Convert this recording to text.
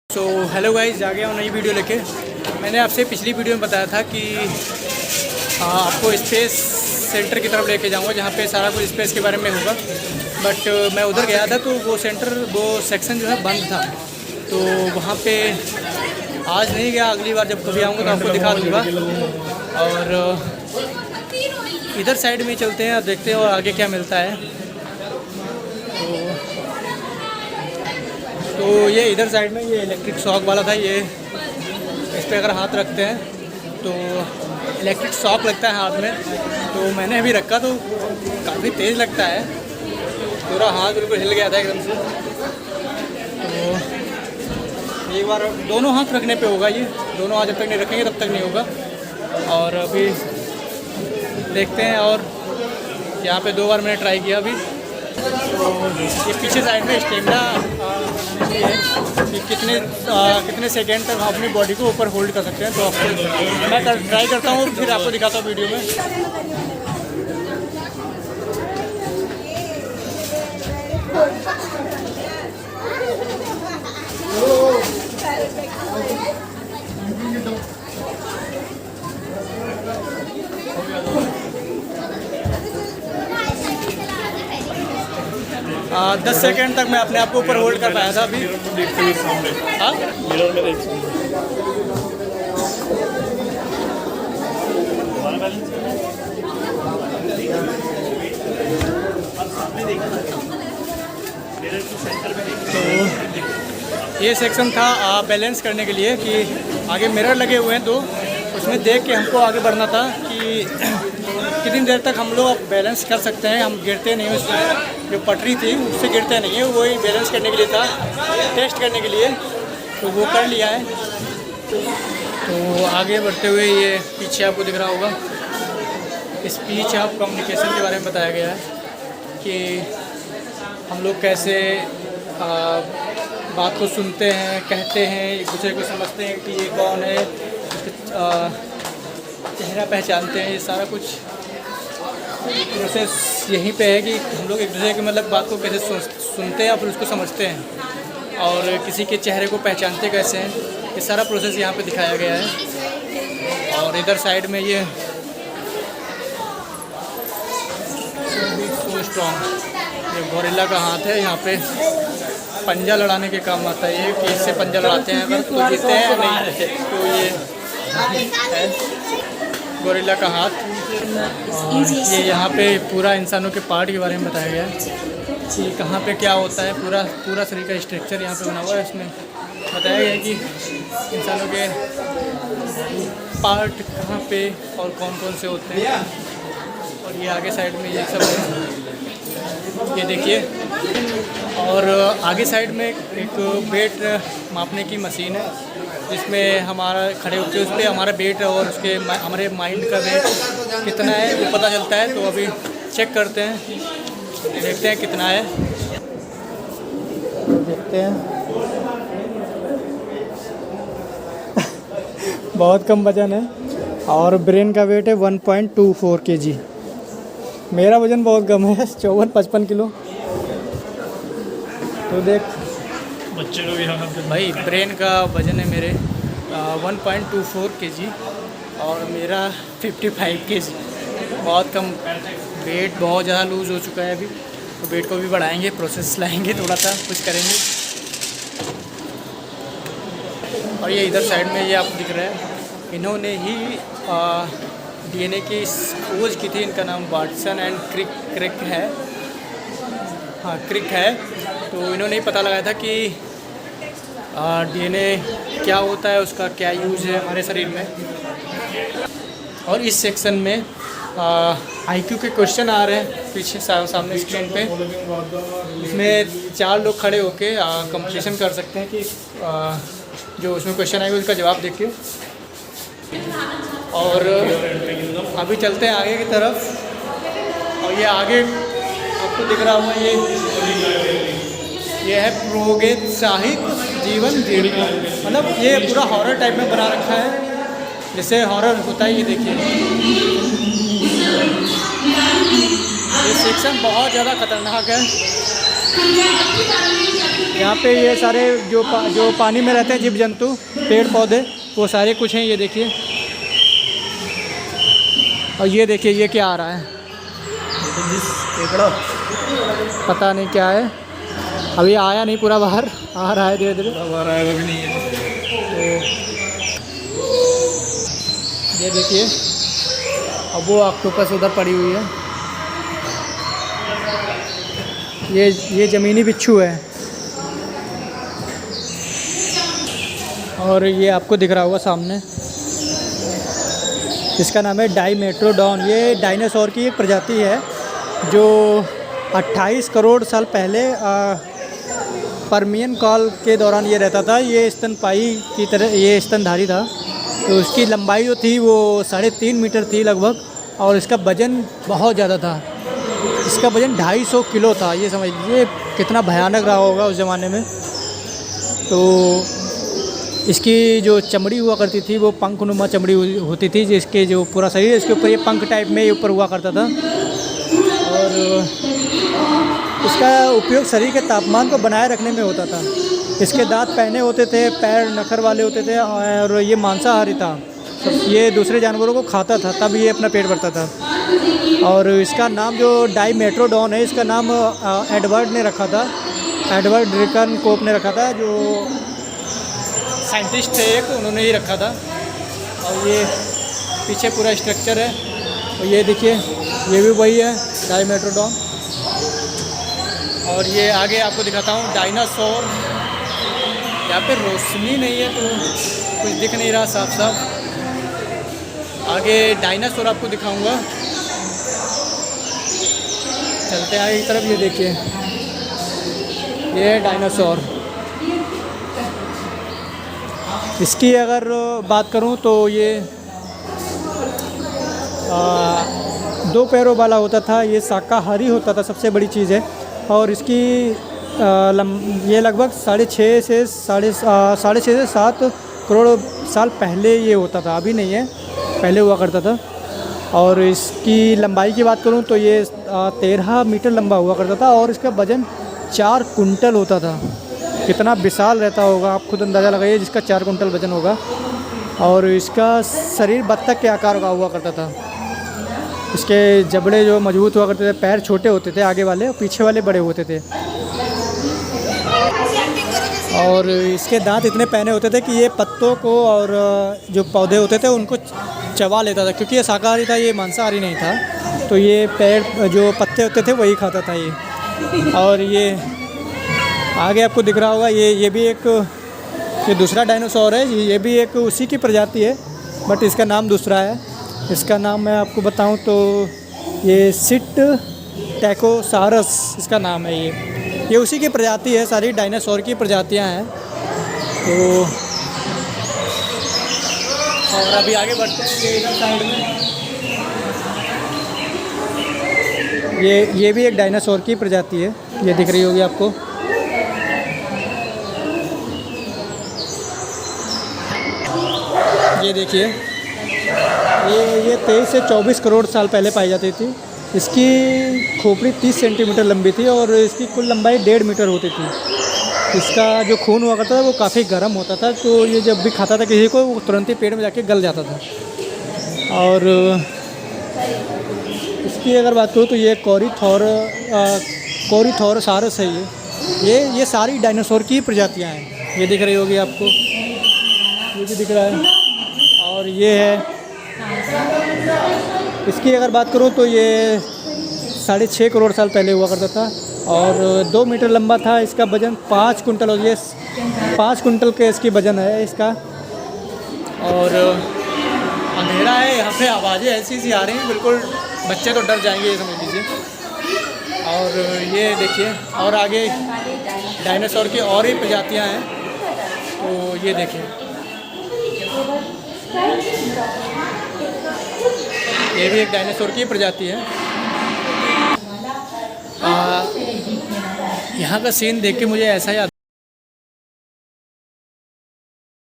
तो hello guys, आ गया हूँ नई वीडियो लेके। मैंने आपसे पिछली वीडियो में बताया था कि आपको स्पेस सेंटर की तरफ लेके जाऊँगा जहाँ पे सारा कुछ स्पेस के बारे में होगा। बट मैं उधर गया था तो वो सेक्शन जो है बंद था, तो वहाँ पे आज नहीं गया। अगली बार जब कभी आऊँगा तो आपको दिखा दूँगा। और इधर साइड में चलते हैं और देखते हैं और आगे क्या मिलता है। तो ये इधर साइड में ये इलेक्ट्रिक शॉक वाला था। ये इस पर अगर हाथ रखते हैं तो इलेक्ट्रिक शॉक लगता है हाथ में। तो मैंने अभी रखा तो काफ़ी तेज़ लगता है, पूरा हाथ बिल्कुल हिल गया था एकदम से। तो एक बार दोनों हाथ रखने पे होगा, ये दोनों हाथ जब तक नहीं रखेंगे तब तक नहीं होगा। और अभी देखते हैं। और यहाँ पे 2 बार मैंने ट्राई किया अभी। तो ये पीछे साइड में स्टेमिना कि कितने सेकेंड तक हम अपनी बॉडी को ऊपर होल्ड कर सकते हैं। तो आपको मैं ट्राई करता हूँ, फिर आपको दिखाता हूँ वीडियो में। हाँ, 10 सेकेंड तक मैं अपने आप को ऊपर होल्ड कर पाया था अभी। हाँ, तो ये सेक्शन था बैलेंस करने के लिए कि आगे मिरर लगे हुए हैं, तो उसमें देख के हमको आगे बढ़ना था कि कितनी देर तक हम लोग बैलेंस कर सकते हैं, हम गिरते नहीं। उसमें जो पटरी थी उससे गिरते नहीं है, वही बैलेंस करने के लिए था, टेस्ट करने के लिए। तो वो कर लिया है। तो आगे बढ़ते हुए ये पीछे आपको दिख रहा होगा, स्पीच ऑफ कम्युनिकेशन के बारे में बताया गया है कि हम लोग कैसे बात को सुनते हैं, कहते हैं, एक दूसरे को समझते हैं कि ये कौन है, चेहरा पहचानते हैं। ये सारा कुछ प्रोसेस यहीं पे है कि हम लोग एक दूसरे के मतलब बात को कैसे सुनते हैं और फिर उसको समझते हैं, और किसी के चेहरे को पहचानते कैसे हैं। ये सारा प्रोसेस यहाँ पे दिखाया गया है। और इधर साइड में ये सो स्ट्रॉन्ग, ये गोरिल्ला का हाथ है। यहाँ पे पंजा लड़ाने के काम आता है ये, कि इससे पंजा लड़ाते हैं अगर तो जीतते हैं, नहीं तो ये है गोरिल्ला का हाथ। और ये यहाँ पे पूरा इंसानों के पार्ट के बारे में बताया गया है कि कहाँ पे क्या होता है। पूरा शरीर का स्ट्रक्चर यहाँ पे बना हुआ है। इसमें बताया गया है कि इंसानों के पार्ट कहाँ पे और कौन कौन से होते हैं। और ये आगे साइड में ये सब है, ये देखिए। और आगे साइड में एक वेट मापने की मशीन है, जिसमें हमारा खड़े होते उस पर हमारा वेट और उसके हमारे माइंड का वेट कितना है वो पता चलता है। तो अभी चेक करते हैं, देखते हैं कितना है, देखते हैं। बहुत कम वजन है और ब्रेन का वेट है 1.24 kg। मेरा वज़न बहुत कम है, 54-55 किलो। तो देख बच्चे लोग यहाँ पे भाई, ब्रेन का वज़न है मेरे 1.24 kg और मेरा 55 kg। बहुत कम वेट, बहुत ज़्यादा लूज़ हो चुका है अभी। तो वेट को भी बढ़ाएंगे, प्रोसेस लाएंगे, थोड़ा सा कुछ करेंगे। और ये इधर साइड में ये आपको दिख रहा है, इन्होंने ही डीएनए की खोज की थी। इनका नाम वाटसन एंड क्रिक है। हाँ, क्रिक है। तो इन्होंने ही पता लगाया था कि डीएनए क्या होता है, उसका क्या यूज़ है हमारे शरीर में। और इस सेक्शन में आईक्यू के क्वेश्चन आ रहे हैं पीछे सामने स्क्रीन पे। इसमें 4 लोग खड़े होके कंपटीशन कर सकते हैं कि जो उसमें क्वेश्चन आएगा उसका जवाब देख के। और अभी चलते हैं आगे की तरफ। और ये आगे आपको दिख रहा होगा, ये है प्रोत्साहित जीवन जीना। मतलब ये पूरा हॉरर टाइप में बना रखा है, जैसे हॉरर होता है। ये देखिए, ये सेक्शन बहुत ज़्यादा खतरनाक है। यहाँ पे ये सारे जो पानी में रहते हैं जीव जंतु, पेड़ पौधे, वो सारे कुछ हैं। ये देखिए, और ये देखिए ये क्या आ रहा है, पता नहीं क्या है, अभी आया नहीं पूरा बाहर, आ रहा है धीरे धीरे, बाहर आएगा भी नहीं है। तो ये देखिए, अब वो ऑक्टोपस उधर पड़ी हुई है। ये ज़मीनी बिच्छू है, और ये आपको दिख रहा होगा सामने, इसका नाम है डायमेट्रोडॉन। ये डायनासोर की एक प्रजाति है जो 28 करोड़ साल पहले पर्मियन काल के दौरान ये रहता था। ये स्तनपायी की तरह, ये स्तनधारी था। तो उसकी लंबाई जो थी वो 3.5 मीटर थी लगभग, और इसका वज़न बहुत ज़्यादा था। इसका वज़न 250 किलो था। ये समझ लीजिए कितना भयानक रहा होगा उस ज़माने में। तो इसकी जो चमड़ी हुआ करती थी वो पंखनुमा चमड़ी होती थी, जिसके जो पूरा शरीर इसके ऊपर ये पंख टाइप में ऊपर हुआ करता था। और इसका उपयोग शरीर के तापमान को बनाए रखने में होता था। इसके दांत पहने होते थे, पैर नखर वाले होते थे, और ये मांसाहारी था। ये दूसरे जानवरों को खाता था, तब ये अपना पेट भरता था। और इसका नाम जो डायमेट्रोडॉन है, इसका नाम एडवर्ड ने रखा था, एडवर्ड ड्रिकन कोप ने रखा था, जो साइंटिस्ट थे एक, उन्होंने ही रखा था। और ये पीछे पूरा स्ट्रक्चर है, और ये देखिए ये भी वही है, डायमेट्रोडॉन। और ये आगे आपको दिखाता हूँ डायनासोर। यहाँ पे रोशनी नहीं है तो कुछ दिख नहीं रहा साफ साफ। आगे डायनासोर आपको दिखाऊंगा, चलते हैं आगे की तरफ। ये देखिए, ये है डायनासोर। इसकी अगर बात करूं तो ये 2 पैरों वाला होता था। ये शाकाहारी होता था, सबसे बड़ी चीज़ है। और इसकी ये लगभग 6.5 से 7 करोड़ साल पहले ये होता था, अभी नहीं है, पहले हुआ करता था। और इसकी लंबाई की बात करूं तो ये 13 मीटर लंबा हुआ करता था, और इसका वज़न 4 कुंटल होता था। कितना विशाल रहता होगा, आप खुद अंदाज़ा लगाइए, जिसका 4 कुंटल वज़न होगा। और इसका शरीर बत्तख के आकार का हुआ करता था। इसके जबड़े जो मजबूत हुआ करते थे, पैर छोटे होते थे आगे वाले, और पीछे वाले बड़े होते थे। और इसके दांत इतने पहने होते थे कि ये पत्तों को और जो पौधे होते थे उनको चबा लेता था, क्योंकि ये शाकाहारी था, ये मांसाहारी नहीं था। तो ये पेड़ जो पत्ते होते थे वही खाता था ये। और ये आगे आपको दिख रहा होगा, ये भी एक, ये दूसरा डायनासोर है। ये भी एक उसी की प्रजाति है, बट इसका नाम दूसरा है। इसका नाम मैं आपको बताऊं तो ये सिट्टैकोसारस इसका नाम है। ये उसी की प्रजाति है, सारी डायनासोर की प्रजातियां हैं। तो और अभी आगे बढ़ते हैं इधर साइड में। ये भी एक डायनासोर की प्रजाति है, ये दिख रही होगी आपको। ये देखिए, ये 23 से 24 करोड़ साल पहले पाई जाती थी। इसकी खोपड़ी 30 सेंटीमीटर लंबी थी, और इसकी कुल लंबाई 1.5 मीटर होती थी। इसका जो खून हुआ करता था वो काफ़ी गर्म होता था, तो ये जब भी खाता था किसी को, वो तुरंत ही पेट में जाके गल जाता था। और इसकी अगर बात करूँ तो ये कोरिथोरसारस है। ये सारी डायनासोर की प्रजातियाँ हैं। ये दिख रही होगी आपको, ये भी दिख रहा है। और ये है, इसकी अगर बात करूँ तो ये 6.5 करोड़ साल पहले हुआ करता था, और 2 मीटर लंबा था। इसका वज़न 5 कुंटल हो, ये 5 कुंटल के इसकी वज़न है इसका। और अंधेरा है यहाँ पे, आवाज़ें ऐसी सी आ रही हैं, बिल्कुल बच्चे तो डर जाएंगे, ये समझ लीजिए। और ये देखिए, और आगे डायनासोर की और ही प्रजातियाँ हैं। तो ये देखिए, ये भी एक डायनासोर की प्रजाति है। यहाँ का सीन देख के मुझे ऐसा याद